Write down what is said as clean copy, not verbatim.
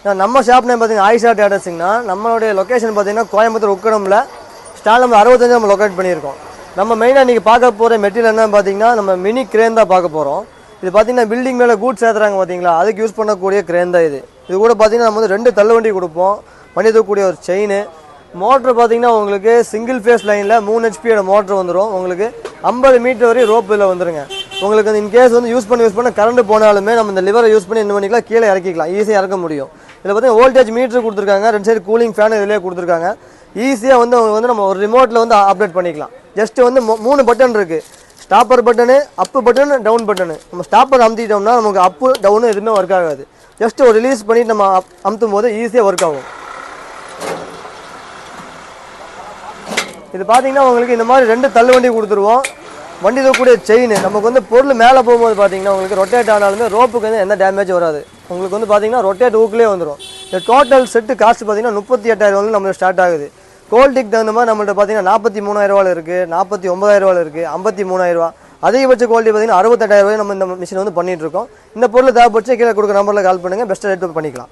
நம்ம shop name பார்த்தீங்கன்னா ஆயிஷா டேட்டர்ஸுங்கண்ணா. நம்மளுடைய லொக்கேஷன் பார்த்தீங்கன்னா கோயம்புத்தூர் உக்கடமில் ஸ்டால் நம்பர் 65 நம்ம லொக்கேட் பண்ணியிருக்கோம். நம்ம மெயினாக நீங்கள் பார்க்க போகிற மெட்டீரியல் என்னன்னு பார்த்தீங்கன்னா நம்ம மினி கிரேன் தான் பார்க்க போகிறோம். இது பார்த்தீங்கன்னா பில்டிங் மேலே கூட்ஸ் ஏற்றுறாங்க பார்த்தீங்களா, அதுக்கு யூஸ் பண்ணக்கூடிய கிரேன் தான் இது. இது கூட பார்த்தீங்கன்னா நம்ம வந்து 2 தள்ளுவண்டி கொடுப்போம், பண்ணி தரக்கூடிய ஒரு செயின். மோட்ரு பார்த்தீங்கன்னா உங்களுக்கு சிங்கிள் ஃபேஸ் லைனில் 3 ஹெச்பியோட மோட்ரு வந்துடும். உங்களுக்கு 50 மீட்டர் வரையும் ரோப் இதில் வந்துருங்க. உங்களுக்கு வந்து இன்கேஸ் வந்து யூஸ் பண்ண கரண்ட் போனாலுமே நம்ம இந்த லிவரை யூஸ் பண்ணி என்ன பண்ணிக்கலாம், கீழே இறக்கிக்கலாம், ஈஸியாக இறக்க முடியும். இதில் பார்த்தீங்கன்னா வோல்டேஜ் மீட்டர் கொடுத்துருக்காங்க, 2 சைடு கூலிங் ஃபேன் இதிலே கொடுத்துருக்காங்க. ஈஸியாக வந்து அவங்க வந்து நம்ம ஒரு ரிமோட்டில் வந்து ஆப்ரேட் பண்ணிக்கலாம். ஜஸ்ட்டு வந்து 3 பட்டன் இருக்குது. ஸ்டாப்பர் பட்டனு, அப்பு பட்டனு, டவுன் பட்டனு. நம்ம ஸ்டாப்பர் அமுத்திட்டோம்னா நமக்கு அப்பு டவுனு எதுவுமே ஒர்க் ஆகாது. ஜஸ்ட்டு ஒரு ரிலீஸ் பண்ணிவிட்டு நம்ம அமுத்தும் போது ஈஸியாக ஒர்க் ஆகும். இது பார்த்தீங்கன்னா உங்களுக்கு இந்த மாதிரி 2 தள்ளு வண்டி கொடுத்துருவோம். வண்டி தூக்கக்கூடிய செயின். நமக்கு வந்து பொருள் மேலே போகும்போது பார்த்தீங்கன்னா உங்களுக்கு ரொட்டேட் ஆனாலுமே ரோப்புக்கு வந்து எந்த டேமேஜும் வராது. உங்களுக்கு வந்து பார்த்தீங்கன்னா ரொட்டேட் ஊக்குலேயே வந்துடும். இந்த டோட்டல் செட்டு காஸ்ட் பார்த்தீங்கன்னா 38,000 வந்து நம்மளுக்கு ஸ்டார்ட் ஆகுது. குவாலிட்டிக்கு தகுந்த மாதிரி நம்மள்ட்ட பார்த்தீங்கன்னா 43,000 இருக்குது, 49,000 இருக்குது, 53,000. அதிகபட்ச குவாலிட்டி பார்த்தீங்கன்னா 68,000 நம்ம இந்த மிஷின் வந்து பண்ணிகிட்டு இருக்கோம். இந்த பொருள் தேவைப்பட்டு கீழே கொடுக்குற நம்பரில் கால் பண்ணுங்கள், பெஸ்ட்டாக ரேட் பண்ணிக்கலாம்.